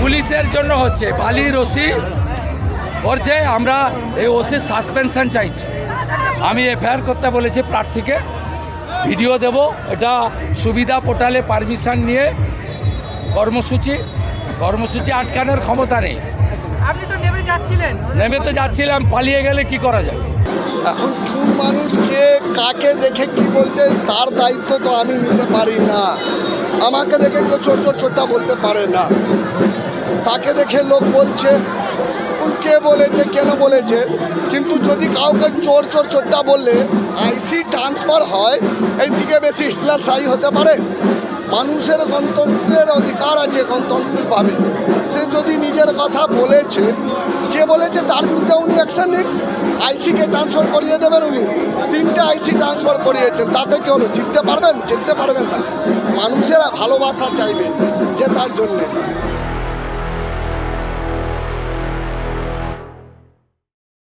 পুলিশের জন্য হচ্ছে, বালির ওসি করছে, আমরা এই ওসির সাসপেনশন চাইছি। আমি এফআইআর করতে বলেছি প্রার্থীকে, ভিডিও দেব, এটা সুবিধা পোর্টালে পারমিশন নিয়ে কর্মসূচি আটকানোর ক্ষমতা নেই। আপনি তো নেমে তো যাচ্ছিলাম, পালিয়ে গেলে কি করা যাবে? এখন কোন মানুষকে কাকে দেখে কি বলছে তার দায়িত্ব তো আমি নিতে পারি না। আমাকে দেখে কেউ চোর চোর চোরটা বলতে পারে না, তাকে দেখে লোক বলছে, কে বলেছে কেন বলেছে। কিন্তু যদি কাউকে চোর চোর চোরটা বললে আইসি ট্রান্সফার হয়, এই থেকে বেশি হিটলারশাহী হতে পারে? মানুষের গণতন্ত্রের অধিকার আছে, গণতান্ত্রিকভাবে সে যদি নিজের কথা বলেছে, যে বলেছে তার বিরুদ্ধে উনি অ্যাকশন নিক। আইসিকে ট্রান্সফার করিয়ে দেবেন, উনি 3টে আইসি ট্রান্সফার করিয়েছেন, তাতে কি হলো? জিততে পারবেন? জিততে পারবেন না। মানুষেরা ভালোবাসা চাইবে যে তার জন্যে